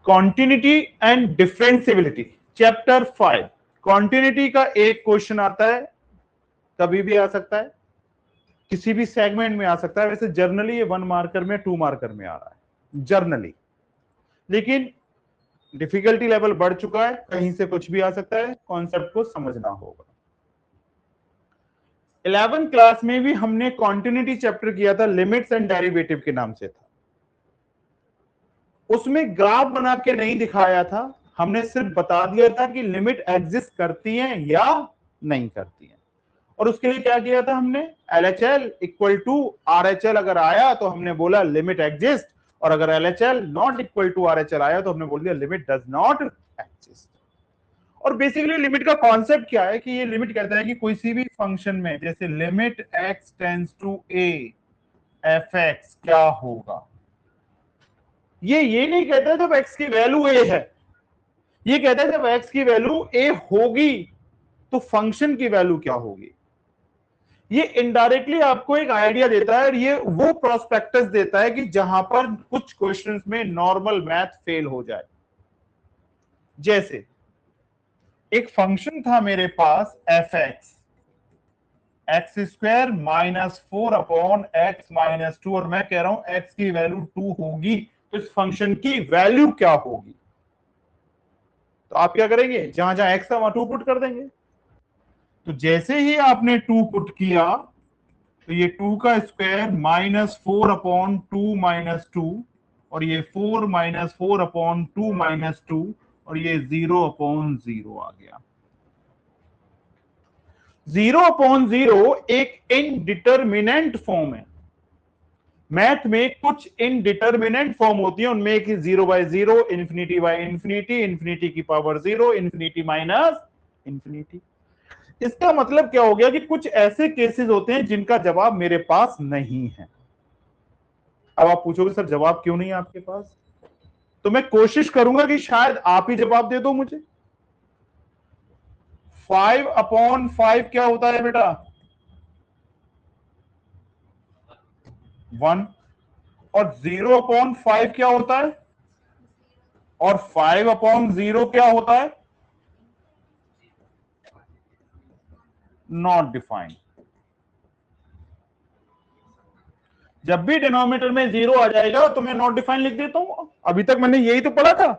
Continuity and differentiability, chapter 5। Continuity का एक question आता है, कभी भी आ सकता है, किसी भी सेगमेंट में आ सकता है। वैसे जर्नली ये 1 मार्कर में 2 मार्कर में आ रहा है जर्नली, लेकिन डिफिकल्टी लेवल बढ़ चुका है, कहीं से कुछ भी आ सकता है, कॉन्सेप्ट को समझना होगा। 11th क्लास में भी हमने कॉन्टिन्यूटी चैप्टर किया था, लिमिट्स एंड डेरिवेटिव के नाम से था। उसमें ग्राफ बना के नहीं दिखाया था, हमने सिर्फ बता दिया था कि लिमिट एग्जिस्ट करती है या नहीं करती है। और उसके लिए क्या किया था हमने, LHL इक्वल टू RHL अगर आया तो हमने बोला लिमिट एग्जिस्ट, और अगर LHL not equal to RHL आया तो हमने बोल दिया लिमिट डज नॉट एग्जिस्ट। और बेसिकली लिमिट का कॉन्सेप्ट क्या है कि ये लिमिट कहता है कि कोई सी भी फंक्शन में, जैसे limit x tends to a fx क्या होगा। ये नहीं कहता है जब x की वैल्यू a है, ये कहता है जब x की वैल्यू a होगी तो फंक्शन की वैल्यू क्या होगी। ये इनडायरेक्टली आपको एक आइडिया देता है, और ये वो प्रोस्पेक्टस देता है कि जहां पर कुछ क्वेश्चंस में नॉर्मल मैथ फेल हो जाए। जैसे एक फंक्शन था मेरे पास fx, x square -4 upon x -2, और मैं कह रहा हूं x की वैल्यू 2 होगी तो इस फंक्शन की वैल्यू क्या होगी। तो आप क्या करेंगे, जहां जहां x था वहां 2 पुट कर देंगे। तो जैसे ही आपने 2 पुट किया तो ये 2 का स्क्वायर -4 अपॉन 2 -2, और ये 4 -4 अपॉन 2 -2, और ये 0 अपॉन 0 आ गया। 0 अपॉन 0 एक इनडिटरमिनेंट फॉर्म है। मैथ में कुछ इनडिटरमिनेंट फॉर्म होती है, उनमें एक 0/0, इंफिनिटी बाय इंफिनिटी, इंफिनिटी की पावर 0, इंफिनिटी माइनस इंफिनिटी। इसका मतलब क्या हो गया कि कुछ ऐसे केसेस होते हैं जिनका जवाब मेरे पास नहीं है। अब आप पूछोगे सर जवाब क्यों नहीं है आपके पास, तो मैं कोशिश करूंगा कि शायद आप ही जवाब दे दो मुझे। 5/5 क्या होता है बेटा, 1। और 0/5 क्या होता है, और 5/0 क्या होता है, नॉट डिफाइंड। जब भी डिनोमिनेटर में 0 आ जाएगा तो मैं नॉट डिफाइंड लिख देता हूं। अभी तक मैंने यही तो पढ़ा था।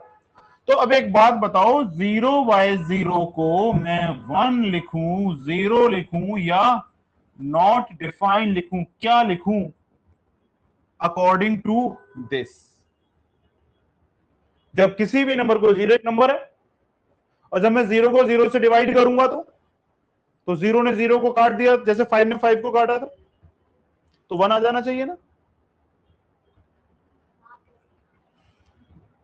तो अब एक बात बताओ, 0/0 को मैं 1 लिखूं, 0 लिखूं, या नॉट डिफाइंड लिखूं, क्या लिखूं अकॉर्डिंग टू दिस। जब किसी भी नंबर को 0 एक नंबर है, और जब मैं 0 को 0 से डिवाइड करूंगा तो 0 ने 0 को काट दिया, जैसे 5 ने 5 को काटा था, तो 1 आ जाना चाहिए ना।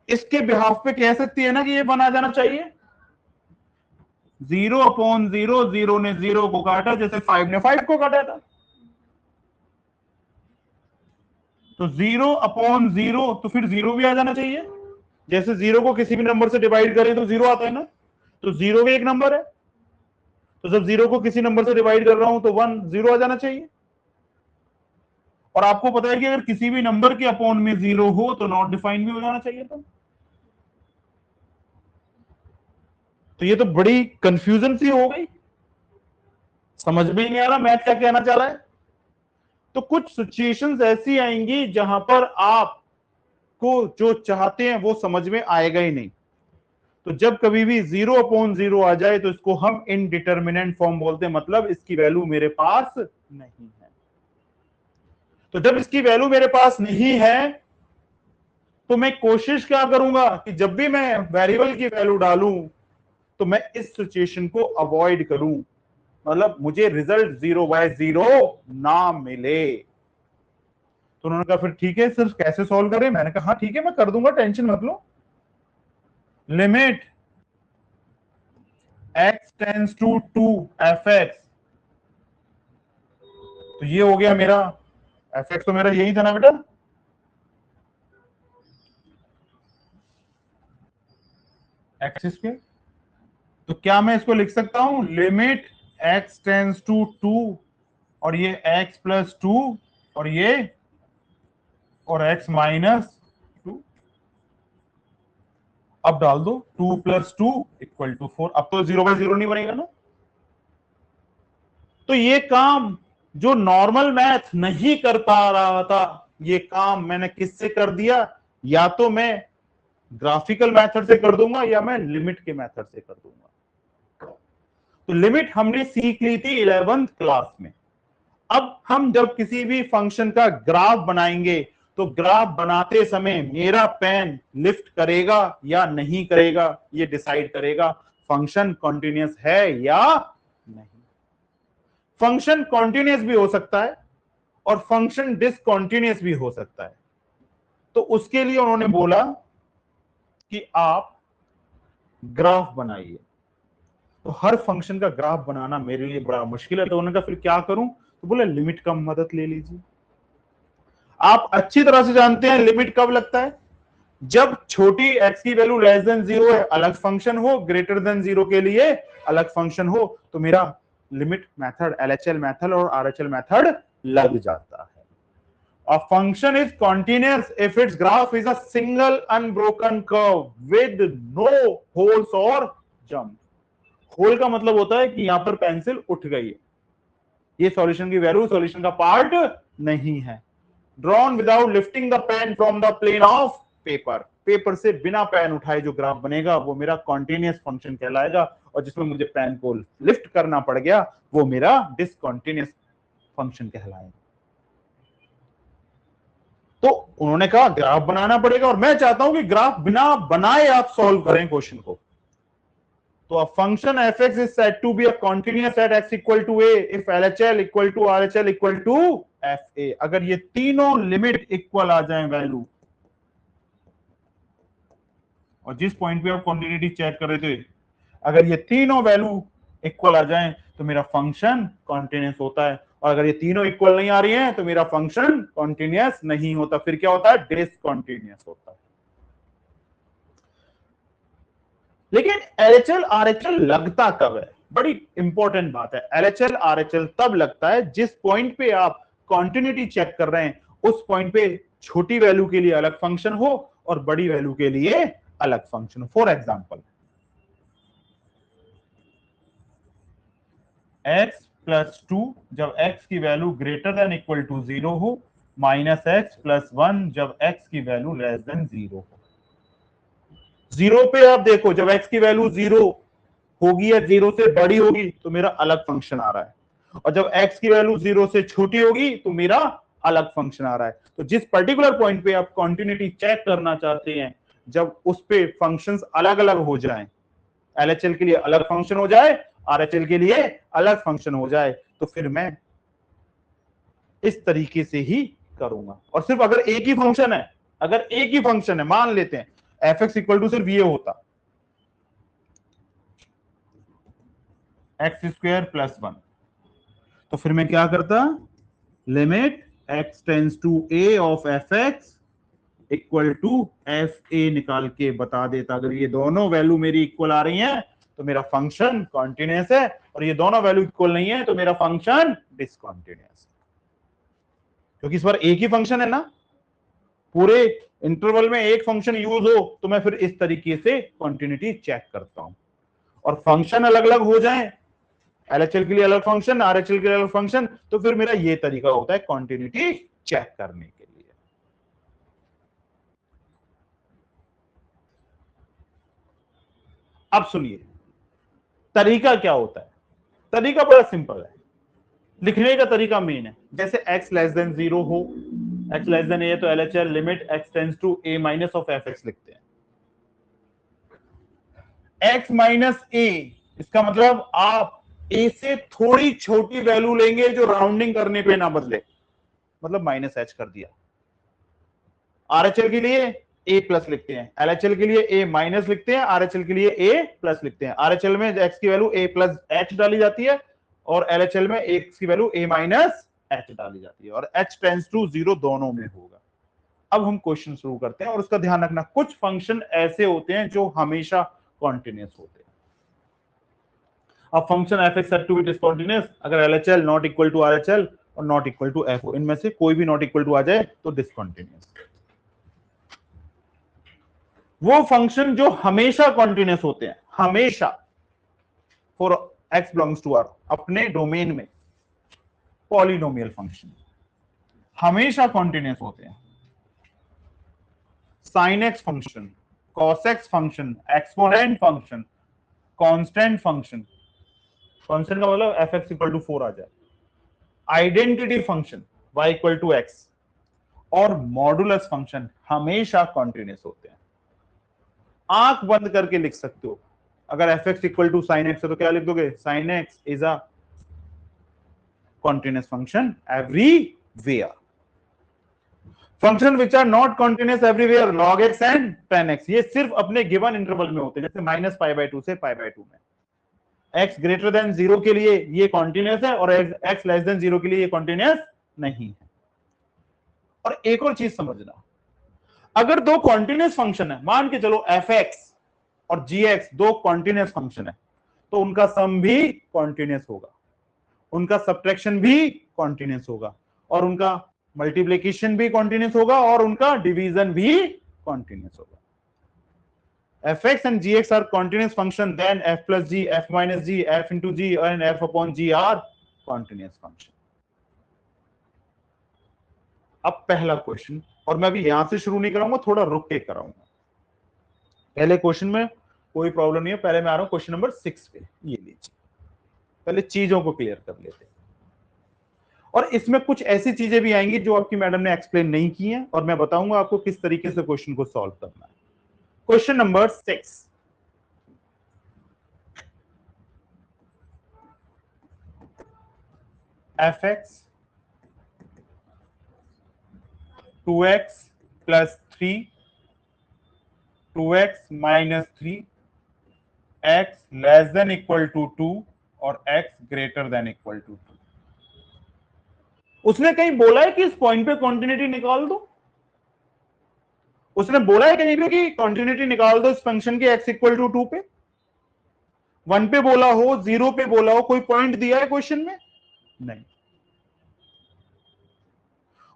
इसके बिहाफ पे कह सकती है ना कि ये 1 आ जाना चाहिए। 0/0, 0 ने 0 को काटा, जैसे 5 ने 5 को काटा था। तो 0/0 तो फिर 0 भी आ जाना चाहिए। जैसे 0 को किसी भी नंबर से डिवाइड करें तो 0 आता है ना, तो 0 भी एक नंबर है। तो जब 0 को किसी नंबर से डिवाइड कर रहा हूं तो 1 0 आ जाना चाहिए। और आपको पता है कि अगर किसी भी नंबर के अपॉन में 0 हो तो नॉट डिफाइंड भी हो जाना चाहिए था। तो ये तो बड़ी कंफ्यूजन सी हो गई, समझ में ही नहीं आ रहा मैथ क्या कहना चाह रहा है। तो कुछ सिचुएशंस ऐसी आएंगी जहां पर आप को जो चाहते हैं वो समझ में आएगा ही नहीं। तो जब कभी भी 0/0 आ जाए तो इसको हम इनडिटरमिनेंट फॉर्म बोलते हैं, मतलब इसकी वैल्यू मेरे पास नहीं है। तो जब इसकी वैल्यू मेरे पास नहीं है तो मैं कोशिश क्या करूंगा कि जब भी मैं वेरिएबल की वैल्यू डालूं तो मैं इस सिचुएशन को अवॉइड करूं, मतलब मुझे रिजल्ट 0/0 ना मिले। तो उन्होंने कहा फिर ठीक है सर कैसे सॉल्व करें। मैंने कहा हाँ ठीक है मैं कर दूंगा, टेंशन मत लो। Limit x tends to 2 fx, तो ये हो गया मेरा fx, तो मेरा यही था ना बेटा, एक्स स्क्वायर। तो क्या मैं इसको लिख सकता हूं, लिमिट x टेंड्स टू 2, और ये x+2, और ये और x -2। अब डाल दो 2 + 2 = 4। अब तो 0/0 नहीं बनेगा ना। तो ये काम जो नॉर्मल मैथ नहीं कर पा रहा था, ये काम मैंने किससे कर दिया? या तो मैं ग्राफिकल मेथड से कर दूंगा या मैं लिमिट के मेथड से कर दूंगा। तो लिमिट हमने सीख ली थी 11th क्लास में। अब हम जब किसी भी फंक्शन का ग्राफ बनाएंगे तो ग्राफ बनाते समय मेरा पेन लिफ्ट करेगा या नहीं करेगा, ये डिसाइड करेगा फंक्शन कॉन्टिन्यूअस है या नहीं। फंक्शन कॉन्टिन्यूअस भी हो सकता है और फंक्शन डिसकॉन्टिन्यूअस भी हो सकता है। तो उसके लिए उन्होंने बोला कि आप ग्राफ बनाइए। तो हर फंक्शन का ग्राफ बनाना मेरे लिए बड़ा मुश्किल है, तो उन्होंने कहा फिर क्या करूं? तो बोले लिमिट का मदद ले लीजिए। आप अच्छी तरह से जानते हैं लिमिट कब लगता है? जब छोटी x की वैल्यू लेस देन 0 है अलग फंक्शन हो, ग्रेटर देन 0 के लिए अलग फंक्शन हो, तो मेरा लिमिट मेथड, LHL मेथड और RHL मेथड लग जाता है। A function is continuous if its graph is a single unbroken curve with no holes or jump. Hole का मतलब होता है कि यहां पर पेंसिल उठ गई है, ये सॉल्यूशन की वैल्यू सॉल्यूशन का पार्ट नहीं है। Drawn without lifting the pen from the plane of paper, paper से बिना पेन उठाए जो ग्राफ बनेगा वो मेरा कॉन्टिन्यूअस फंक्शन कहलाएगा, और जिसमें मुझे पेन को लिफ्ट करना पड़ गया वो मेरा डिसकॉन्टिन्यूअस फंक्शन कहलाएगा। तो उन्होंने कहा ग्राफ बनाना पड़ेगा, और मैं चाहता हूं कि ग्राफ बिना बनाए आप सॉल्व करें क्वेश्चन को। तो a function f(x) is said to be a continuous at x equal to a if LHL equal to RHL equal to fa। अगर ये तीनों लिमिट इक्वल आ जाए वैल्यू, और जिस पॉइंट पे आप कॉन्टिन्यूटी चेक कर रहे थे, अगर ये तीनों वैल्यू इक्वल आ जाए तो मेरा फंक्शन कॉन्टिन्यूअस होता है, और अगर ये तीनों इक्वल नहीं आ रही हैं तो मेरा फंक्शन कॉन्टिन्यूअस नहीं होता। फिर क्या होता है? डिसकॉन्टिन्यूअस होता है। लेकिन LHL RHL लगता कब है? बड़ी इंपॉर्टेंट बात है। LHL RHL तब लगता है जिस पॉइंट पे आप कॉन्टिन्यूटी चेक कर रहे हैं उस पॉइंट पे छोटी वैल्यू के लिए अलग फंक्शन हो और बड़ी वैल्यू के लिए अलग फंक्शन हो। फॉर एग्जाम्पल x + 2 जब x की value greater than equal to 0 हो, -x + 1 जब x की वैल्यू लेस देन 0 हो। 0 पे आप देखो, जब x की वैल्यू 0 होगी या 0 से बड़ी होगी तो मेरा अलग फंक्शन आ रहा है, और जब x की वैल्यू 0 से छोटी होगी तो मेरा अलग फंक्शन आ रहा है। तो जिस पर्टिकुलर पॉइंट पे आप कॉन्टिन्यूटी चेक करना चाहते हैं, जब उस पे फंक्शंस अलग अलग हो जाएं, LHL के लिए अलग फंक्शन हो जाए, RHL के लिए अलग फंक्शन हो जाए, तो फिर मैं इस तरीके से ही करूंगा। और सिर्फ अगर एक ही फंक्शन है, अगर एक ही फंक्शन है, मान लेते हैं f(x) इक्वल टू सिर्फ ये होता x² + 1, तो फिर मैं क्या करता? Limit x tends to a of f(x) equal to fa निकाल के बता देता। अगर ये दोनों वैल्यू मेरी इक्वल आ रही हैं तो मेरा फंक्शन कॉन्टिन्यूअस है, और ये दोनों वैल्यू इक्वल नहीं है तो मेरा फंक्शन डिसकॉन्टिन्यूअस है। क्योंकि इस बार एक ही फंक्शन है ना, पूरे इंटरवल में एक फंक्शन यूज हो तो मैं फिर इस तरीके से कॉन्टिन्यूटी चेक करता हूं। और फंक्शन अलग अलग हो जाए, LHL के लिए अलग फंक्शन, RHL के लिए अलग फंक्शन, तो फिर मेरा ये तरीका होता है कॉन्टिन्यूटी चेक करने के लिए। अब सुनिए तरीका क्या होता है। तरीका बड़ा सिंपल है, लिखने का तरीका मेन है। जैसे x लेस देन 0 हो, x लेस देन a, तो LHL limit x tends to a minus of f(x) लिखते हैं। x माइनस a, इसका मतलब आप a से थोड़ी छोटी वैल्यू लेंगे जो राउंडिंग करने पे ना बदले, मतलब -h कर दिया। RHL के लिए a प्लस लिखते हैं, LHL के लिए a माइनस लिखते हैं, RHL के लिए a प्लस लिखते हैं। RHL में x की वैल्यू a प्लस h डाली जाती है, और LHL में x की वैल्यू a माइनस h डाली जाती है, और h टेंड्स टू 0 दोनों में होगा। अब हम क्वेश्चन शुरू करते हैं, और उसका ध्यान रखना कुछ फंक्शन ऐसे होते हैं जो हमेशा कॉन्टिन्यूअस होते हैं। अब function f(x) have to be discontinuous अगर LHL not equal to RHL और नॉट इक्वल टू f हो, इनमें से कोई भी नॉट इक्वल टू आ जाए तो डिसकंटीन्यूअस। वो फंक्शन जो हमेशा कॉन्टिन्यूस होते हैं, हमेशा, for x belongs to r, अपने डोमेन में पॉलिनोमियल फंक्शन हमेशा कॉन्टिन्यूस होते हैं। Sine x function, cos x function, exponent function, constant function, constant का मतलब एफ एक्स इक्वल टू 4 आ जाए, identity function y equal to x और मॉडुलस फंक्शन हमेशा कॉन्टिन्यूस होते हैं। आंख बंद करके लिख सकते हो, अगर f x equal to sine x है तो क्या लिख दोगे, sine x is a continuous function everywhere. Function which are not continuous everywhere, log x and tan x, ये सिर्फ अपने गिवन इंटरवल में होते हैं, जैसे माइनस पाई बाय 2 से पाई बाय 2 में। x ग्रेटर देन 0 के लिए ये कॉन्टिन्यूस है और x लेस देन 0 के लिए ये कॉन्टिन्यूस नहीं है। और एक और चीज समझना, अगर दो कॉन्टिन्यूस फंक्शन है, मान के चलो fx और gx दो कॉन्टिन्यूस फंक्शन है, तो उनका सम भी कॉन्टिन्यूस होगा, उनका सब्ट्रैक्शन भी कॉन्टिन्यूस होगा, और उनका मल्टीप्लिकेशन भी कॉन्टिन्यूस होगा, और उनका डिवीजन भी कॉन्टिन्यूस होगा। fx and gx are continuous function, then f plus g, f minus g, f into g and f upon g are continuous function। अब पहला क्वेश्चन, और मैं अभी यहां से शुरू नहीं कराऊंगा, थोड़ा रुक के कराऊंगा। पहले क्वेश्चन में कोई प्रॉब्लम नहीं है, पहले मैं आ रहा हूं क्वेश्चन नंबर 6 पे। ये लीजिए, पहले चीजों को क्लियर कर लेते हैं, और इसमें कुछ ऐसी चीजें भी आएंगी जो आपकी मैडम ने एक्सप्लेन नहीं की हैं, और मैं बताऊंगा आपको किस तरीके से क्वेश्चन को सॉल्व करना है। Question number 6, f x 2x plus 3, 2x minus 3, x less than equal to 2 और x greater than equal to 2। उसने कहीं बोला है कि इस पॉइंट पे कॉन्टिन्यूटी निकाल दो? उसने बोला है कहीं पे कि कॉन्टिन्यूटी निकाल दो इस फंक्शन के x इक्वल टू 2 पे? 1 पे बोला हो, 0 पे बोला हो, कोई पॉइंट दिया है क्वेश्चन में? नहीं।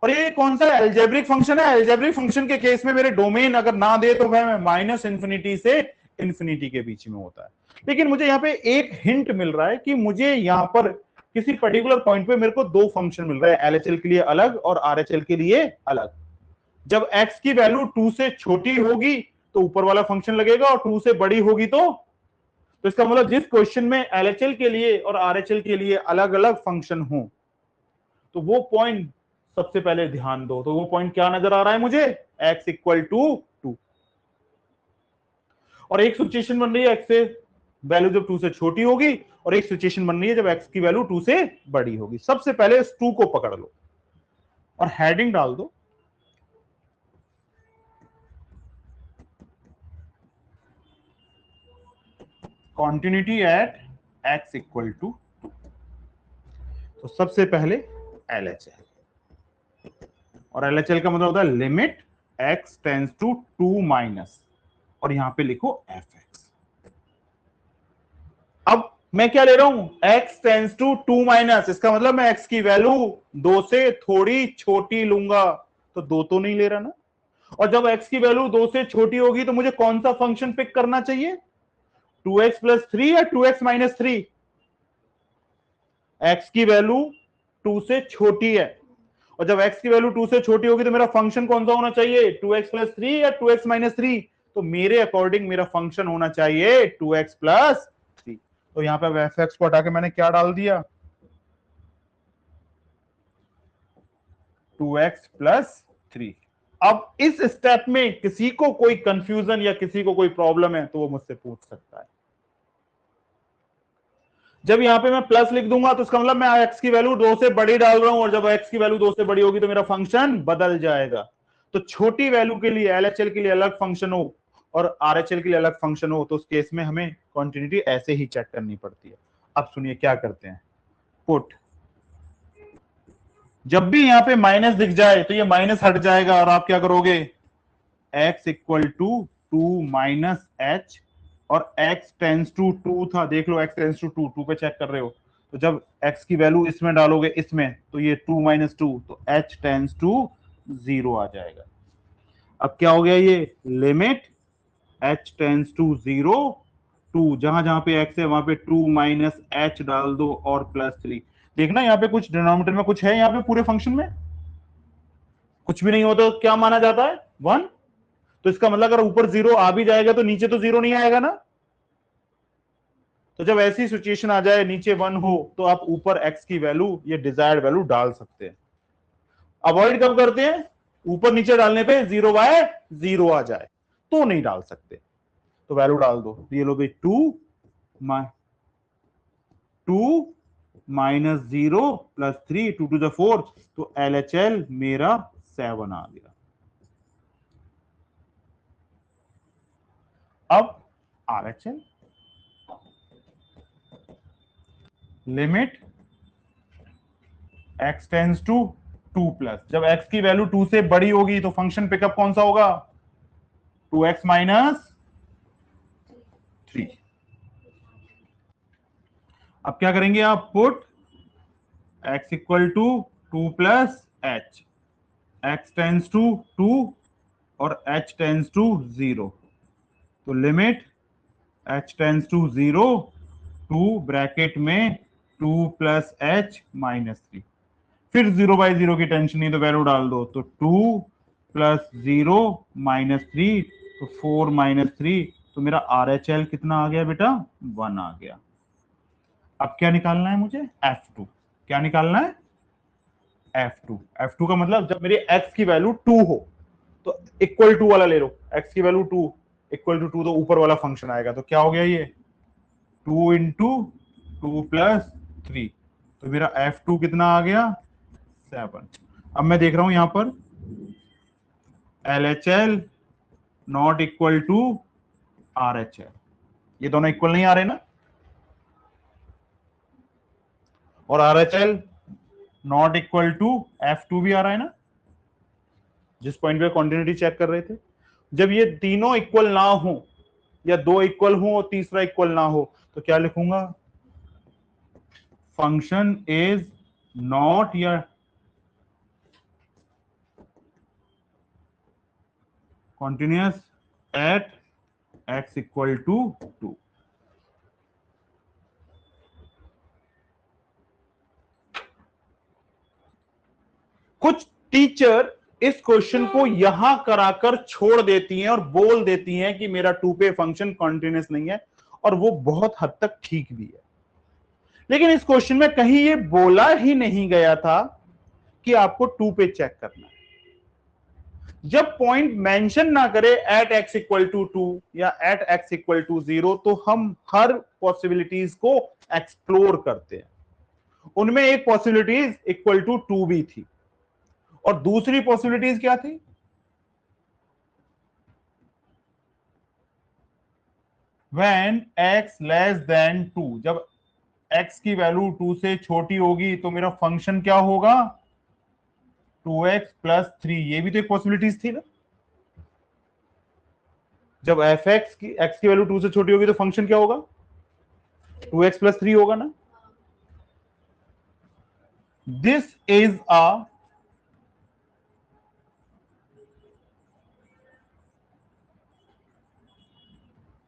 और ये कौन सा एल्जेब्रिक फंक्शन है? एल्जेब्रिक फंक्शन के केस में मेरे डोमेन अगर ना दे तो भाई माइनस इंफिनिटी से इंफिनिटी के बीच में होता है। लेकिन मुझे यहाँ पे एक हिंट मिल रहा है कि मुझे यहाँ पर किसी पर्टिकुलर पॉइंट पे मेरे को दो फंक्शन मिल रहे हैं, एलएचएल के लिए अलग और आरएचएल के लिए अलग। जब x की वैल्यू 2 से छोटी होगी तो ऊपर वाला फंक्शन लगेगा, और 2 से बड़ी होगी तो इसका मतलब जिस क्वेश्चन में एलएचएल के लिए और आरएचएल के लिए अलग अलग फंक्शन हो तो वो पॉइंट सबसे पहले ध्यान दो। तो वो पॉइंट क्या नजर आ रहा है मुझे? x equal to 2। और एक सिचुएशन बन रही है x से वैल्यू जब 2 से छोटी होगी, और एक सिचुएशन बन रही है जब x की वैल्यू 2 से बड़ी होगी। सबसे पहले इस 2 को पकड़ लो और हेडिंग डाल दो continuity at x equal to 2। तो सबसे पहले LHL, और LHL का मतलब होता है limit x tends to 2 minus, और यहां पे लिखो fx। अब मैं क्या ले रहा हूं? x टेंड्स टू 2 माइनस, इसका मतलब मैं x की वैल्यू 2 से थोड़ी छोटी लूंगा, तो 2 तो नहीं ले रहा ना। और जब x की वैल्यू 2 से छोटी होगी तो मुझे कौन सा फंक्शन पिक करना चाहिए? 2x प्लस 3 या 2x माइनस 3? x की वैल्यू 2 से छोटी है, और जब x की वैल्यू 2 से छोटी होगी तो मेरा फंक्शन कौन सा होना चाहिए? 2x प्लस 3 या 2x माइनस 3? तो मेरे अकॉर्डिंग मेरा फंक्शन होना चाहिए 2x प्लस 3। तो यहां पे fx को हटा के मैंने क्या डाल दिया? 2x plus 3। अब इस स्टेप में किसी को कोई कंफ्यूजन या किसी को कोई प्रॉब्लम है तो वो मुझसे पूछ सकता है। जब यहां पे मैं प्लस लिख दूंगा तो इसका मतलब मैं x की वैल्यू 2 से बड़ी डाल रहा हूं, और जब x की वैल्यू 2 से बड़ी होगी तो मेरा फंक्शन बदल जाएगा। तो छोटी वैल्यू के लिए LHL के लिए अलग फंक्शन हो और RHL के लिए अलग फंक्शन हो, तो उस केस में हमें कॉन्टिन्यूटी ऐसे ही चेक करनी पड़ती है। अब सुनिए क्या करते हैं। पुट, जब भी यहां पे माइनस दिख जाए तो ये माइनस हट जाएगा, और आप क्या करोगे? x equal to 2 minus h, और x टेंस टू 2 था, देख लो x टेंस टू 2, 2 पे चेक कर रहे हो, तो जब x की वैल्यू इसमें डालोगे इसमें तो ये 2 माइनस 2, तो h टेंस टू 0 आ जाएगा। अब क्या हो गया? ये लिमिट h टेंस टू 0, 2 जहां जहां पे x है वहां पे 2 माइनस h डाल दो और +3। देखना यहाँ पे कुछ डिनोमिनेटर में कुछ है, यहाँ पे पूरे फंक्शन में कुछ भी नहीं हो तो क्या माना जाता है 1। तो इसका मतलब अगर ऊपर 0 आ भी जाएगा तो नीचे तो 0 नहीं आएगा ना। तो जब ऐसी सिचुएशन आ जाए नीचे 1 हो तो आप ऊपर x की वैल्यू ये डिजायर्ड वैल्यू डाल सकते हैं। अवॉइड कब करते हैं, ऊपर नीचे डालने पे 0 बाय 0 आ जाए तो नहीं डाल सकते। तो वैल्यू डाल दो, ये लो भाई 2 माइनस 0 प्लस 3, 2 टू द 4, तो LHL मेरा 7 आ गया। अब RHL limit x tends to 2 plus, जब x की वैल्यू 2 से बड़ी होगी तो फंक्शन पिकअप कौन सा होगा 2x माइनस 3। अब क्या करेंगे आप, put x equal to 2 plus h, x tends to 2 और h टेंस टू 0, तो limit h tends to 0, 2 bracket में 2 प्लस h माइनस 3। फिर 0 बाई 0 की टेंशन नहीं तो वैल्यू डाल दो, तो 2 प्लस 0 माइनस 3, तो 4 माइनस 3, तो मेरा RHL कितना आ गया बेटा 1 आ गया। अब क्या निकालना है मुझे F2, क्या निकालना है F2। F2 का मतलब जब मेरी x की वैल्यू 2 हो तो इक्वल टू वाला ले लो, x की वैल्यू 2 इक्वल टू 2 तो ऊपर वाला फंक्शन आएगा, तो क्या हो गया ये 2 इंटू 2 प्लस 3, तो मेरा F2 कितना आ गया 7। अब मैं देख रहा हूं यहां पर LHL not equal to RHL, ये दोनों इक्वल नहीं आ रहे ना, और RHL not equal to F2 भी आ रहा है ना, जिस पॉइंट पे कॉन्टिन्यूटी चेक कर रहे थे। जब ये तीनों इक्वल ना हो या दो इक्वल हो और तीसरा इक्वल ना हो तो क्या लिखूंगा, फंक्शन इज नॉट या continuous at x equal to 2। कुछ टीचर इस क्वेश्चन को यहां कराकर छोड़ देती हैं और बोल देती हैं कि मेरा 2 पे फंक्शन कॉन्टिन्यूस नहीं है, और वो बहुत हद तक ठीक भी है। लेकिन इस क्वेश्चन में कहीं ये बोला ही नहीं गया था कि आपको 2 पे चेक करना है। जब पॉइंट मेंशन ना करे एट x इक्वल टू 2 या एट x इक्वल टू 0, तो हम हर पॉसिबिलिटीज को एक्सप्लोर करते हैं। उनमें एक पॉसिबिलिटीज इक्वल टू 2 भी थी, और दूसरी पॉसिबिलिटीज क्या थी, व्हेन x लेस देन 2, जब x की वैल्यू 2 से छोटी होगी तो मेरा फंक्शन क्या होगा 2x प्लस 3, ये भी तो एक पॉसिबिलिटीज थी ना। जब x की वैल्यू 2 से छोटी होगी तो फंक्शन क्या होगा 2x प्लस 3 होगा ना। This is a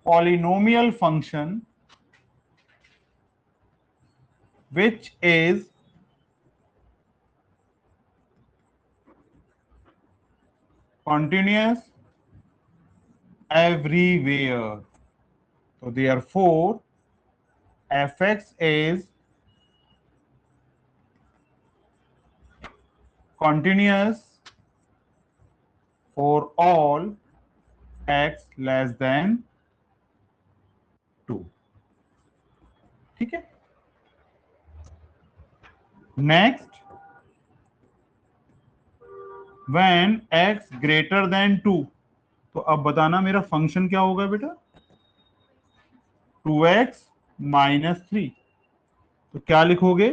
polynomial function which is continuous everywhere. So therefore fx is continuous for all x less than 2। ठीक है, next when x greater then 2, तो अब बताना मेरा फंक्शन क्या होगा बेटा 2x माइनस 3, तो क्या लिखोगे,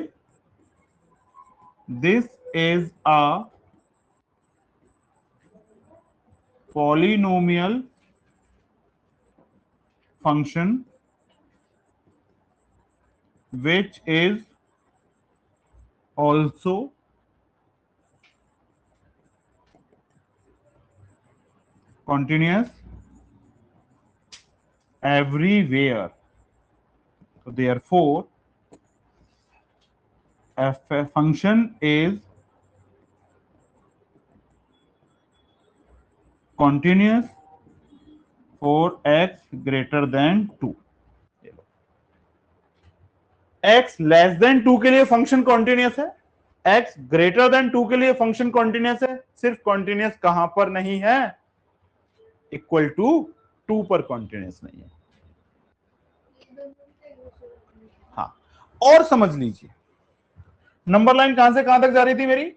this is a polynomial function which is also continuous everywhere. So therefore f function is continuous for x greater than 2. x less then 2 के लिए फंक्शन कॉन्टिन्यूस है, x ग्रेटर देन 2 के लिए फंक्शन कॉन्टिन्यूस है, सिर्फ कॉन्टिन्यूस कहां पर नहीं है, इक्वल टू 2 पर कॉन्टिन्यूस नहीं है। हाँ, और समझ लीजिए नंबर लाइन कहां से कहां तक जा रही थी मेरी,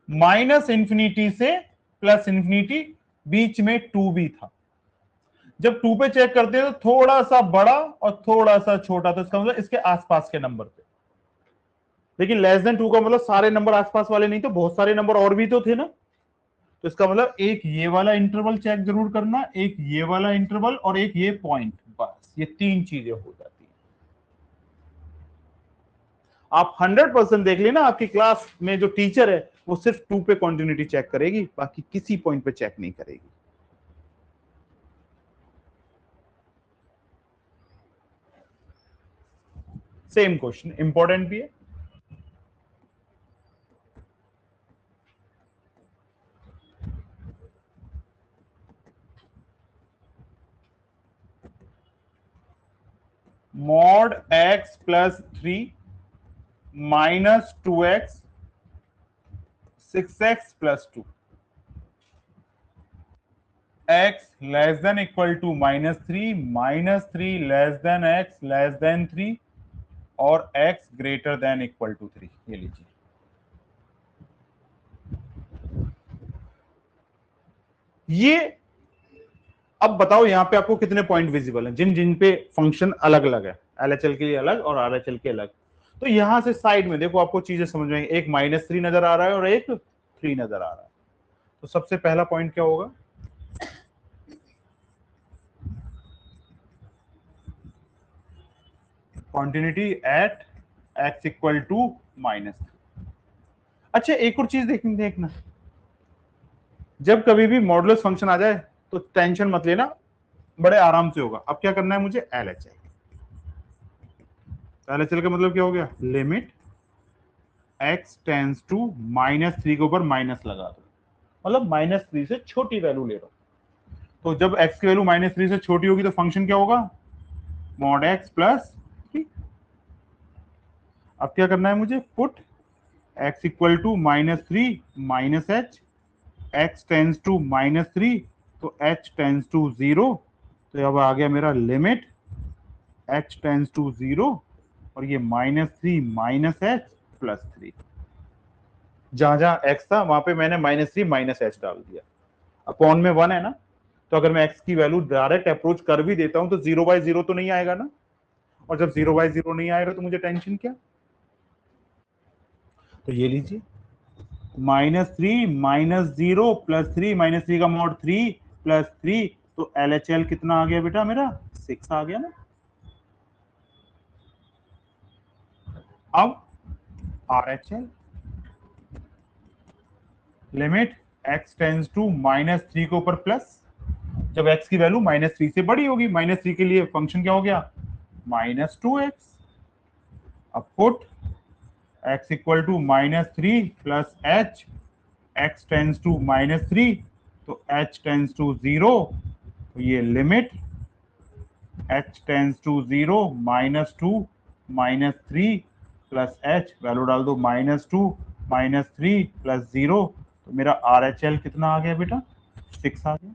माइनस इंफिनिटी से प्लस इंफिनिटी, बीच में 2 भी था। जब 2 पे चेक करते हैं तो थोड़ा सा बड़ा और थोड़ा सा छोटा, तो इसका मतलब इसके आसपास के नंबर पे। लेकिन लेस देन 2 का मतलब सारे नंबर आसपास वाले नहीं, तो बहुत सारे नंबर और भी तो थे ना। तो इसका मतलब एक ये वाला इंटरवल चेक जरूर करना, एक ये वाला इंटरवल और एक ये पॉइंट, बस ये 3 चीजें हो जाती हैं। आप 100% देख लेना, आपकी क्लास में जो टीचर है वो सिर्फ 2 पे कॉन्टिन्यूटी चेक करेगी, बाकी किसी पॉइंट पे चेक नहीं करेगी। सेम क्वेश्चन, इंपॉर्टेंट भी है। Mod x plus 3 minus 2x 6x plus 2, x less than equal to minus 3 less than x less than 3 और x greater than equal to 3। ये लीजिए, ये अब बताओ यहां पे आपको कितने पॉइंट विजिबल हैं, जिन जिन पे फंक्शन अलग अलग है, एलएचएल के लिए अलग और आरएचएल के अलग। तो यहां से साइड में देखो आपको चीजें समझ में आएंगी, एक -3 नजर आ रहा है और एक 3 नजर आ रहा है। तो सबसे पहला पॉइंट क्या होगा, continuity at x equal to -3। अच्छा एक और चीज देखना, जब कभी भी मॉडुलस फंक्शन आ जाए तो टेंशन मत लेना, बड़े आराम से होगा। अब क्या करना है मुझे, एलएचएल। एलएचएल का मतलब क्या हो गया, लिमिट x टेंस टू -3 के ऊपर माइनस लगा दो, मतलब -3 से छोटी वैल्यू ले लो। तो जब x की वैल्यू -3 से छोटी होगी तो फंक्शन क्या होगा, मॉड x प्लस 3। अब क्या करना है मुझे, put x equal to -3 minus h, x tends to -3 तो h टेंस टू 0। तो अब आ गया मेरा लिमिट h टेंस टू 0 और ये -3 माइनस h प्लस 3। जहां जहां x था वहां पे मैंने -3 माइनस h डाल दिया। अपॉन में 1 है ना, तो अगर मैं x की वैल्यू डायरेक्ट अप्रोच कर भी देता हूं तो 0/0 तो नहीं आएगा ना, और जब 0/0 नहीं आएगा तो मुझे टेंशन क्या। तो ये लीजिए, -3 -0 प्लस 3, -3 का मॉड 3 प्लस 3, तो LHL कितना आ गया बेटा मेरा, 6 आ गया ना। अब RHL, limit x tends to -3 के ऊपर प्लस, जब x की वैल्यू -3 से बड़ी होगी, -3 के लिए फंक्शन क्या हो गया, -2x। अब put x equal to -3 plus h, x tends to -3 तो h टेंस टू 0, तो ये limit h tends to 0 -2 -3 plus h, value डाल दो -2 -3 प्लस 0, तो मेरा RHL कितना आ गया बेटा, 6 आ गया।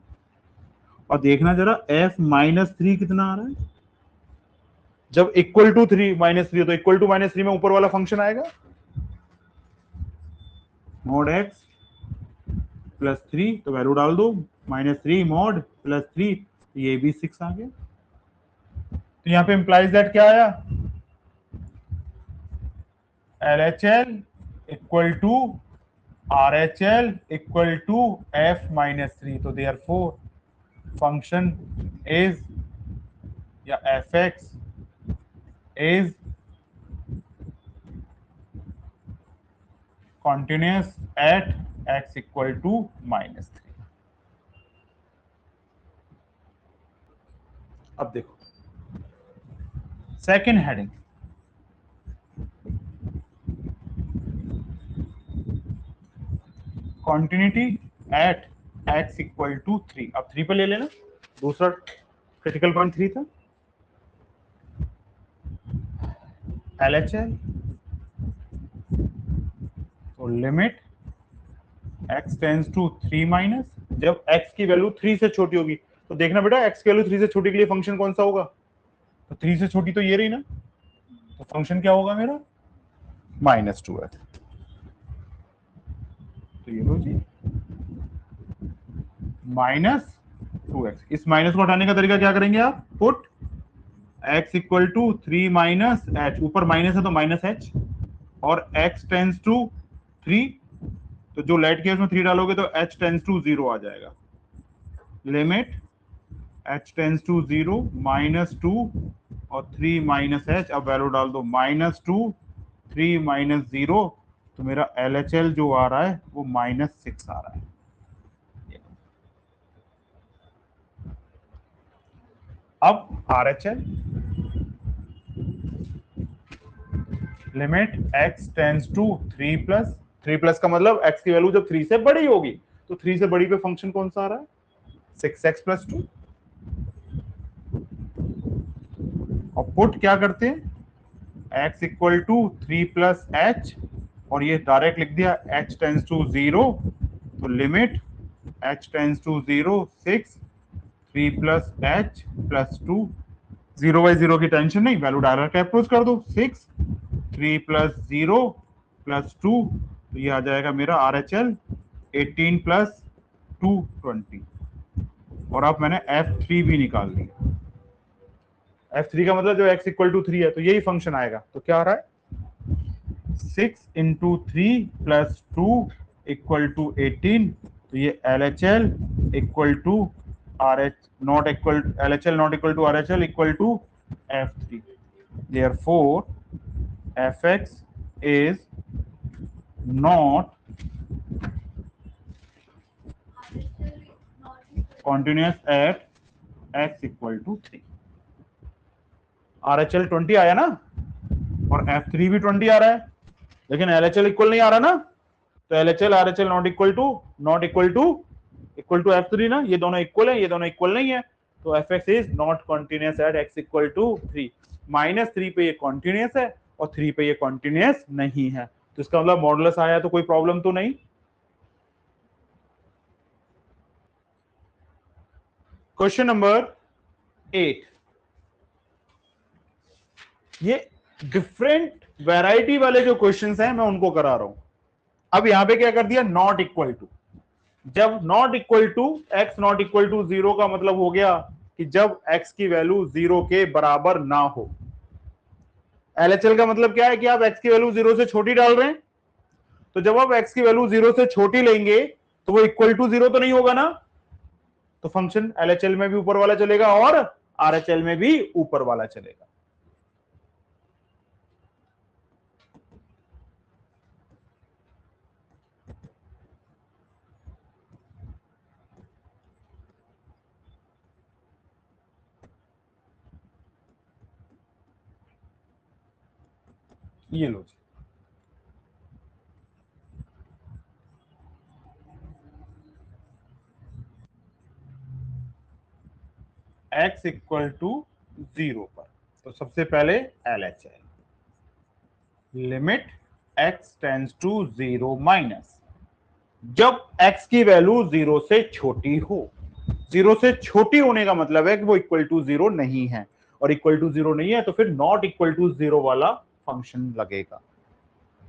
और देखना जरा f -3 कितना आ रहा है, जब इक्वल टू 3 -3 तो इक्वल टू -3 में ऊपर वाला फंक्शन आएगा, मॉड x प्लस 3, तो वैल्यू डाल दो -3 मॉड प्लस 3, ये भी 6 आ गया। तो यहाँ पे इंप्लाइज दैट क्या आया, LHL equal to RHL equal to f -3। तो देयरफॉर फंक्शन इज या fx is continuous at x equal to -3। अब देखो second heading, continuity at x equal to 3। अब 3 पे ले लेना, दूसरा क्रिटिकल पॉइंट 3 था। LHL तो limit x tends to 3 minus, जब x की वैल्यू 3 से छोटी होगी तो देखना बेटा x की वैल्यू 3 से छोटी के लिए फंक्शन कौन सा होगा, तो 3 से छोटी तो ये रही ना, तो फंक्शन क्या होगा मेरा -2 है। तो ये लो जी -2x। इस माइनस को हटाने का तरीका क्या करेंगे आप, put x equal to 3 minus h, ऊपर माइनस है तो माइनस एच, और x टेंस टू 3, तो जो लेट केस में 3 डालोगे तो h टेंस टू 0 आ जाएगा। लिमिट h टेंस टू 0 -2 और 3 माइनस एच, अब वैल्यू डाल दो -2 3 -0, तो मेरा LHL जो आ रहा है वो -6 आ रहा है। अब RHL limit x tends to 3 plus, 3 plus का मतलब x की वैल्यू जब 3 से बड़ी होगी, तो 3 से बड़ी पे फंक्शन कौन सा आ रहा है 6x प्लस 2, और पुट क्या करते हैं x equal to 3 plus h, और ये डायरेक्ट लिख दिया h टेंस टू 0, तो limit h tends to 0 6 3 plus h plus 2, 0 by 0 की टेंशन नहीं, वैल्यू डायरेक्ट अप्रोच कर दो, 6 3 प्लस 0 प्लस 2, तो ये आ जाएगा मेरा RHL 18 प्लस 2 20, और अब मैंने F3 भी निकाल लिया। F3 का मतलब जो x इक्वल टू 3 है, तो यही फंक्शन आएगा। तो क्या आ रहा है 6 इंटू 3 प्लस 2 इक्वल टू 18, तो ये LHL equal to RH not equal, LHL not equal to RHL equal to F3। Therefore fx is not continuous at x equal to 3। RHL 20 आया ना, और F3 भी 20 आ रहा है, लेकिन LHL इक्वल नहीं आ रहा ना, तो LHL RHL equal to F3 ना, ये दोनों इक्वल है, ये दोनों इक्वल नहीं है, तो fx is not continuous at x equal to 3। -3 पे ये कॉन्टिन्यूस है और 3 पे ये कॉन्टिन्यूस नहीं है, तो इसका मतलब मॉडुलस आया तो कोई प्रॉब्लम तो नहीं। क्वेश्चन नंबर 8, ये डिफरेंट वैरायटी वाले जो क्वेश्चंस हैं मैं उनको करा रहा हूं। अब यहां पे क्या कर दिया, नॉट इक्वल टू, जब not equal to x not equal to 0 का मतलब हो गया कि जब x की वैल्यू 0 के बराबर ना हो। LHL का मतलब क्या है कि आप x की वैल्यू 0 से छोटी डाल रहे हैं, तो जब आप x की वैल्यू 0 से छोटी लेंगे तो वो इक्वल टू 0 तो नहीं होगा ना, तो फंक्शन LHL में भी ऊपर वाला चलेगा और RHL में भी ऊपर वाला चलेगा। ये लो जी, x इक्वल टू 0 पर, तो सबसे पहले LHL limit x tends to 0 minus, जब x की वैल्यू 0 से छोटी हो। 0 से छोटी होने का मतलब है कि वो इक्वल टू 0 नहीं है, और इक्वल टू 0 नहीं है तो फिर नॉट इक्वल टू 0 वाला फंक्शन लगेगा।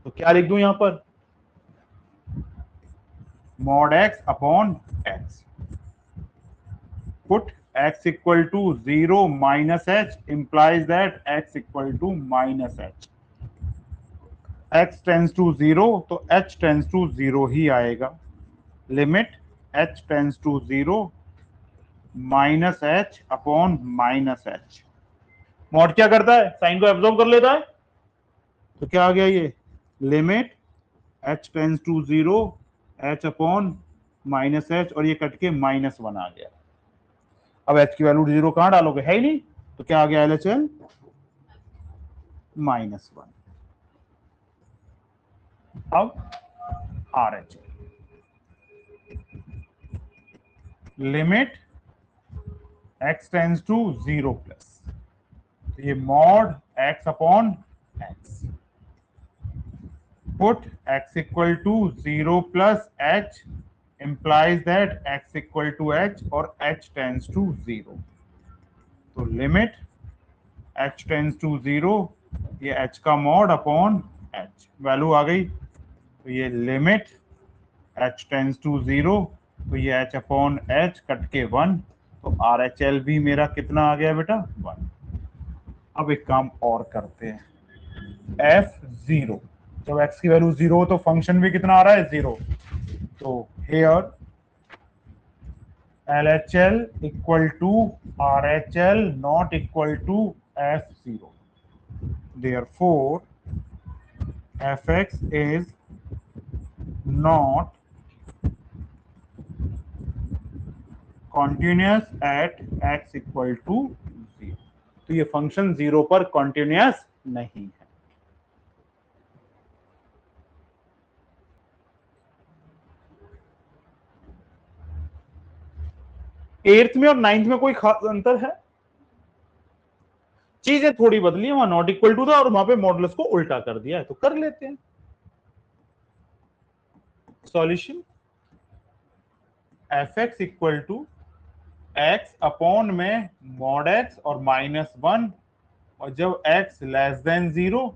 तो क्या लिख दूं यहां पर, mod x upon x, put x equal to 0 minus h implies that x equal to minus h। x tends to 0 तो h टेंस टू 0 ही आएगा। Limit h tends to 0 minus h upon minus h. Mod क्या करता है, sign को absorb कर लेता है, तो क्या आ गया ये limit h tends to 0 h upon minus h, और ये कट के -1 आ गया। अब h की वैल्यू 0 कहां डालोगे, है ही नहीं, तो क्या आ गया LHL -1। अब RHL limit x tends to 0 plus, ये mod x upon x, put x equal to 0 plus h implies that x equal to h और h tends to 0, तो लिमिट h tends to 0, ये h का mod upon h, value आ गई, तो ये limit h tends to 0, तो ये h upon h cut के 1, तो RHL भी मेरा कितना आ गया बेटा 1। अब एक काम और करते हैं, F0, जब x की वैल्यू 0 हो तो फंक्शन भी कितना आ रहा है 0, तो here LHL equal to RHL not equal to F0, therefore fx is not continuous at x equal to 0, तो ये फंक्शन 0 पर कॉन्टिन्यूअस नहीं है। एट्थ में और नाइन्थ में कोई खास अंतर है, चीजें थोड़ी बदली, वहां नॉट इक्वल टू था और वहां पे मॉडुलस को उल्टा कर दिया है, तो कर लेते हैं solution. fx equal to x upon में मॉड x और -1, और जब x लेस देन 0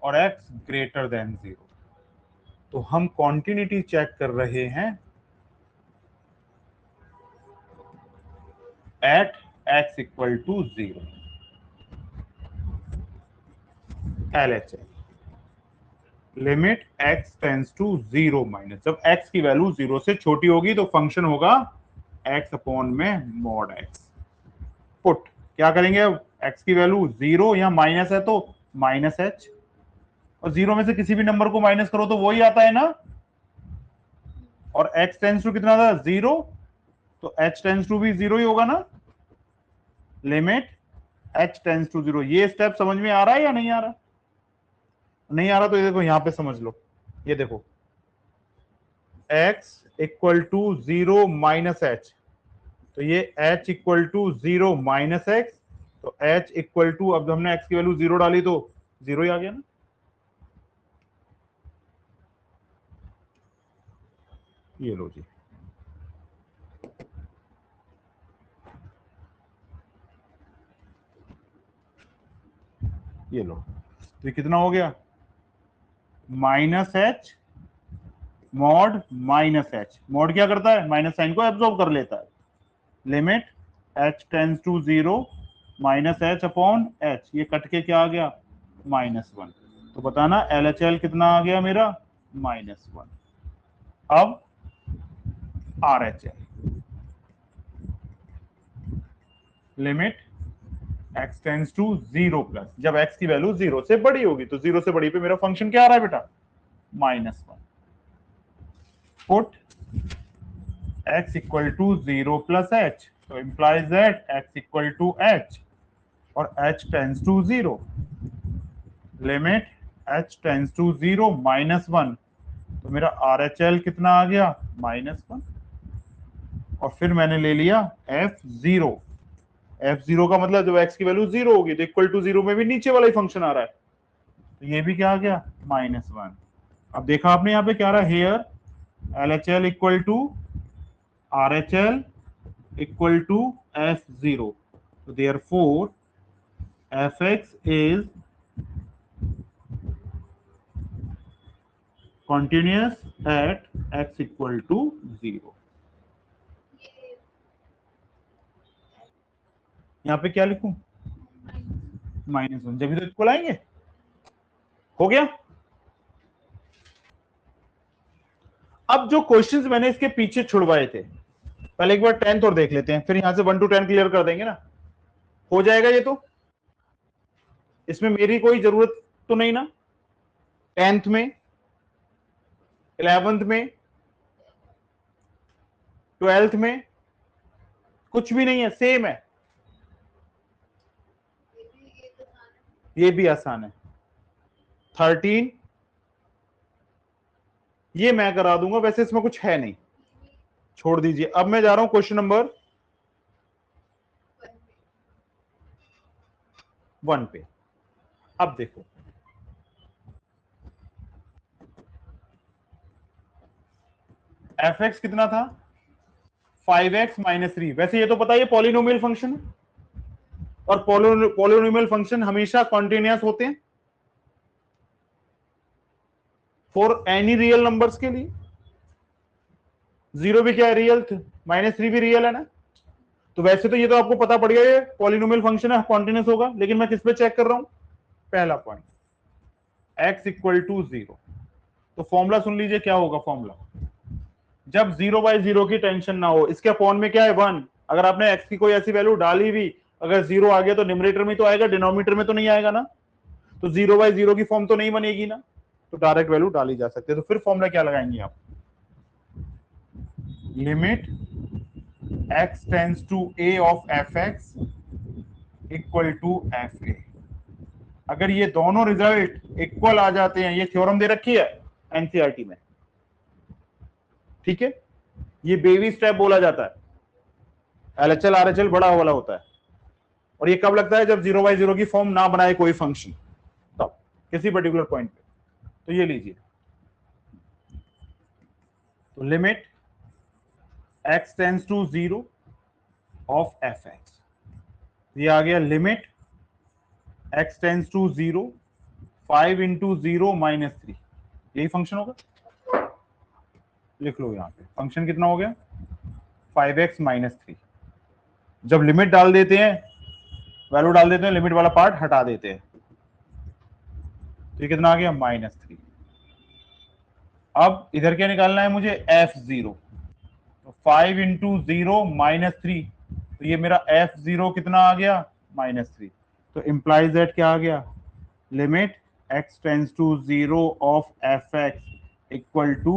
और x ग्रेटर देन 0, तो हम कॉन्टिन्यूटी चेक कर रहे हैं at x equal to 0। LHL limit x tends to 0 minus, जब x की वैल्यू 0 से छोटी होगी तो फंक्शन होगा x अपॉन में मॉड x। पुट क्या करेंगे, x की वैल्यू 0 या माइनस है तो -h, और 0 में से किसी भी नंबर को माइनस करो तो वही आता है ना, और x टेंड्स टू कितना था 0, तो h टेंड्स टू भी 0 ही होगा ना, लिमिट h टेंड्स टू 0। ये स्टेप समझ में आ रहा है या नहीं आ रहा, नहीं आ रहा तो ये देखो यहां पे समझ लो, ये देखो x equal to 0 minus h, तो ये h equal to 0 minus x, तो h इक्वल टू, अब हमने x की वैल्यू 0 डाली तो 0 ही आ गया ना, ये लो जी, ये लो, तो ये कितना हो गया -h मॉड -h, मॉड क्या करता है माइनस साइन को एब्जॉर्ब कर लेता है, limit h tends to 0 -h upon h, ये कट के क्या आ गया -1, तो बताना LHL कितना आ गया मेरा -1। अब RHL limit x tends to 0 plus, जब x की वैल्यू 0 से बड़ी होगी, तो 0 से बड़ी पे मेरा फंक्शन क्या आ रहा है बेटा -1, put x equal to 0 plus h, तो implies that x equal to h और h tends to 0, limit h tends to 0 -1, तो मेरा RHL कितना आ गया -1, और फिर मैंने ले लिया F0, F0 का मतलब जब x की वैल्यू 0 होगी तो इक्वल टू 0 में भी नीचे वाला ही फंक्शन आ रहा है, तो ये भी क्या आ गया -1। अब देखा आपने यहाँ पे क्या आ रहा है, here LHL equal to RHL equal to F0, तो therefore fx is continuous at x equal to 0। यहाँ पे क्या लिखूं -1, जब तो इक्वल आएंगे, हो गया। अब जो क्वेश्चंस मैंने इसके पीछे छुड़वाए थे, पहले एक बार 10th और देख लेते हैं, फिर यहां से 1 to 10 क्लियर कर देंगे ना, हो जाएगा ये, तो इसमें मेरी कोई जरूरत तो नहीं ना, 10th में, 11th में, 12th में, कुछ भी नहीं है, सेम है। ये भी आसान है। 13 ये मैं करा दूंगा, वैसे इसमें कुछ है नहीं, छोड़ दीजिए। अब मैं जा रहा हूं क्वेश्चन नंबर 1 पे। अब देखो, एफ एक्स कितना था, 5x-3। वैसे ये तो पता है ये पॉलिनोमियल फंक्शन है, और पॉलिनोमियल फंक्शन हमेशा कॉन्टिन्यूअस होते हैं फॉर एनी रियल नंबर्स के लिए। 0 भी क्या है, रियल। -3 भी रियल है ना। तो वैसे तो ये तो आपको पता पड़ गया ये पॉलिनोमियल फंक्शन है, कॉन्टिन्यूअस होगा। लेकिन मैं किस पे चेक कर रहा हूं, पहला पॉइंट, x=0। तो फॉर्मूला सुन लीजिए क्या होगा फॉर्मूला, जब 0/0 की टेंशन ना हो। इसके अपॉन में क्या है, 1। अगर आपने x की कोई ऐसी वैल्यू डाली भी, अगर 0 आ गया तो न्यूमरेटर में तो आएगा, डिनोमिनेटर में तो नहीं आएगा ना। तो 0/0 की फॉर्म तो नहीं बनेगी ना, तो डायरेक्ट वैल्यू डाली जा सकती है। तो फिर फॉर्मूला क्या लगाएंगे आप, limit x tends to a of fx equal to fa। अगर ये दोनों रिजल्ट इक्वल आ जाते हैं, ये थ्योरम दे रखी है एनसीईआरटी में, ठीक है, ये बेबी स्टेप बोला जाता है। एलएचएल आरएचएल बड़ा वाला होता है, और ये कब लगता है, जब 0/0 की फॉर्म ना बनाए कोई फंक्शन, तब किसी पर्टिकुलर पॉइंट पे। तो ये लीजिए, तो limit x tends to 0 of fx, ये आ गया limit x tends to 0 5 into 0 -3। यही फंक्शन होगा, लिख लो यहां पे फंक्शन कितना हो गया, 5x-3। जब लिमिट डाल देते हैं, वैल्यू डाल देते हैं, लिमिट वाला पार्ट हटा देते हैं, तो ये कितना आ गया, -3। अब इधर क्या निकालना है मुझे, f0। तो 5 इंटू 0 -3, तो ये मेरा f0 कितना आ गया, -3। तो इंप्लाइज दैट क्या आ गया, limit x tends to 0 of fx equal to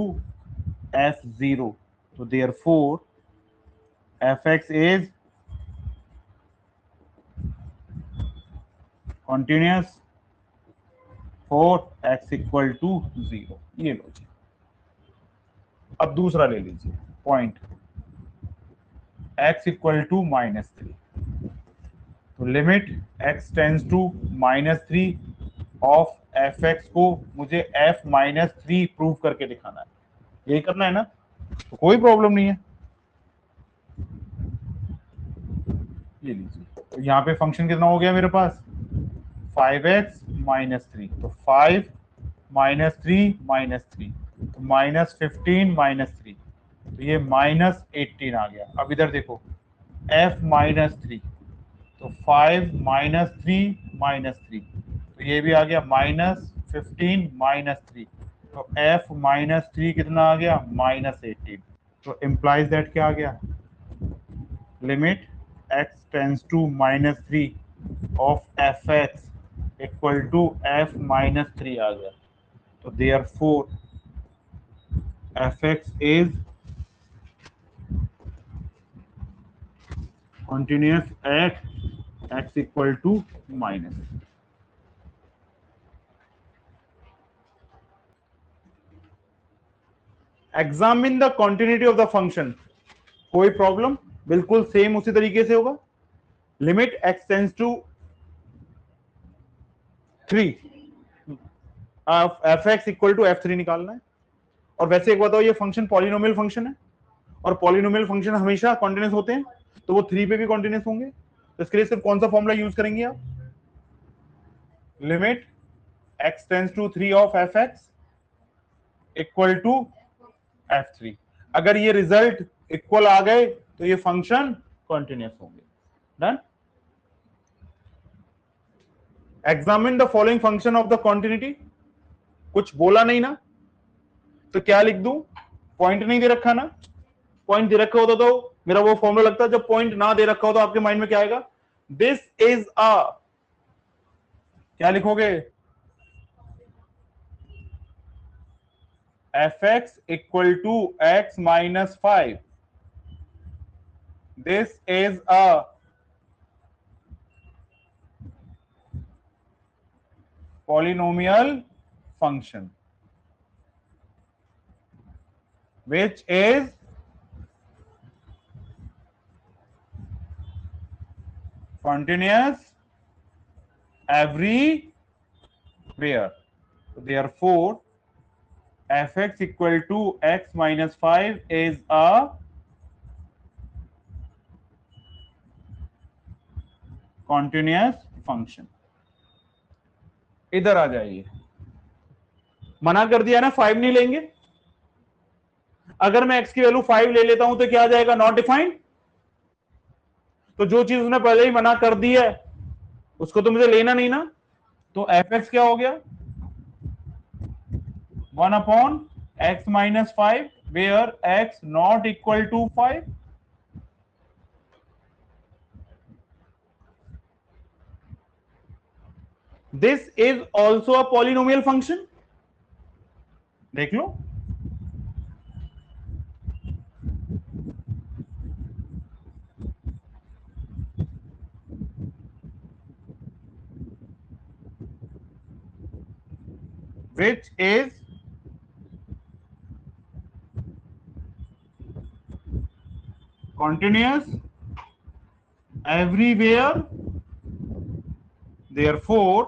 f0। तो therefore fx is continuous for x equal to 0। ये लो जी। अब दूसरा ले लीजिए पॉइंट, x इक्वल टू -3। तो limit x tends to -3 of fx को मुझे f-3 प्रूव करके दिखाना है, यही करना है ना, तो कोई प्रॉब्लम नहीं है। ये लीजिए, तो यहाँ पे फंक्शन कितना हो गया मेरे पास, 5x-3। तो 5 -3 -3, तो -15 -3, तो ये -18 आ गया। अब इधर देखो f-3, तो 5 -3 -3, तो ये भी आ गया -15 -3, तो f-3 कितना आ गया, -18। तो इम्प्लाइज दैट क्या आ गया, limit x tends to -3 of fx equal to f-3 आ गया। तो therefore fx is continuous at x equal to minus। Examine the continuity of the function, कोई प्रॉब्लम, बिल्कुल सेम उसी तरीके से होगा। Limit x tends to 3 f x equal to f3 निकालना है। और वैसे एक बताओ, ये फंक्शन पॉलिनोमियल फंक्शन है, और पॉलिनोमियल फंक्शन हमेशा कॉन्टिन्यूअस होते हैं, तो वो 3 पे भी कॉन्टिन्यूअस होंगे। तो इसके लिए सिर्फ कौन सा फॉर्मूला यूज करेंगे आप, limit x tends to 3 of fx equal to f3। अगर ये रिजल्ट इक्वल आ गए तो ये फंक्शन कॉन्टिन्यूअस होंगे। Done. Examine the following function of the continuity, कुछ बोला नहीं ना, तो क्या लिख दूं, पॉइंट नहीं दे रखा ना, पॉइंट दे रखा होता तो मेरा वो फॉर्मूला लगता है। जब पॉइंट ना दे रखा हो तो आपके माइंड में क्या आएगा, दिस इज अ, क्या लिखोगे, fx equal to x -5। This is a polynomial function which is continuous everywhere. Therefore, fx equal to x minus 5 is a continuous function. इधर आ जाइए, मना कर दिया ना 5 नहीं लेंगे। अगर मैं x की वैल्यू 5 ले लेता हूं तो क्या आ जाएगा, नॉट डिफाइंड। तो जो चीज उसने पहले ही मना कर दी है उसको तो मुझे लेना नहीं ना। तो fx क्या हो गया, 1 upon x minus 5 where x not equal to 5। This is also a polynomial function. देख लो, which is continuous everywhere. Therefore,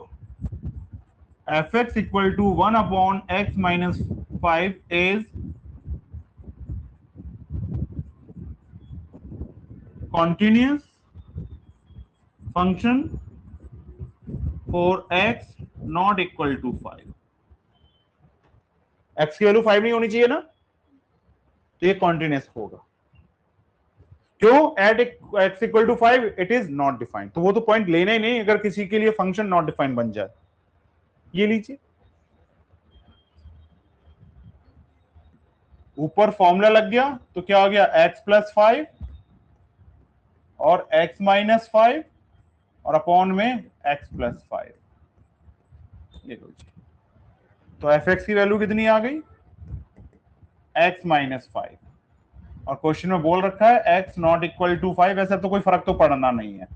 fx equal to 1 upon x minus 5 is continuous function for x not equal to 5। x की value 5 नहीं होनी चाहिए ना, तो ये continuous होगा। क्यों, at x equal to 5 it is not defined. तो वो तो पॉइंट लेना ही नहीं अगर किसी के लिए फंक्शन नॉट डिफाइंड बन जाए। ये लीजिए, ऊपर फॉर्मूला लग गया तो क्या हो गया, x प्लस 5 और x माइनस 5 और अपॉन में x प्लस 5। ये लो जी, तो fx की वैल्यू कितनी आ गई, x माइनस 5। और क्वेश्चन में बोल रखा है x नॉट इक्वल टू 5, ऐसा तो कोई फर्क तो पड़ना नहीं है,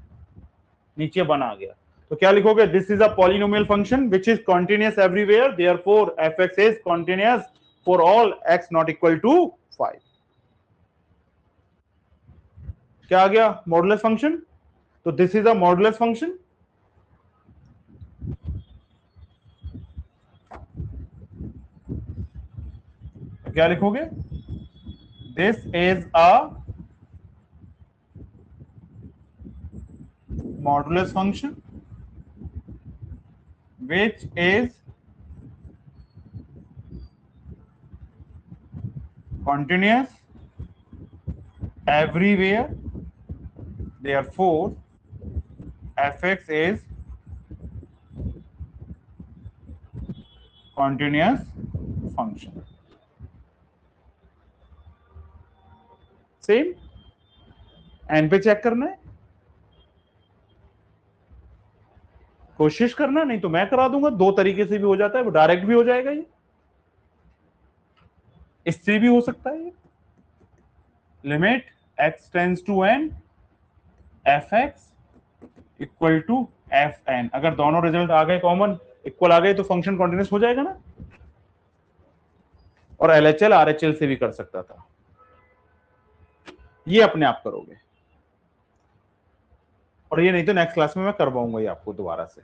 नीचे बना गया। तो क्या लिखोगे, this is a polynomial function which is continuous everywhere, therefore fx is continuous for all x not equal to 5। क्या आ गया, मॉडुलस फंक्शन। तो this is a modulus function. क्या लिखोगे, this is a modulus function which is continuous everywhere, therefore fx is continuous function। Same n पे check करना है, कोशिश करना, नहीं तो मैं करा दूंगा। दो तरीके से भी हो जाता है, वो डायरेक्ट भी हो जाएगा, ये इससे भी हो सकता है। ये limit x tends to n fx equal to fn, अगर दोनों रिजल्ट आ गए कॉमन इक्वल आ गए तो फंक्शन कॉन्टिन्यूस हो जाएगा ना। और LHL RHL से भी कर सकता था, ये अपने आप करोगे। और ये नहीं तो नेक्स्ट क्लास में मैं करवाऊंगा ये आपको दोबारा से।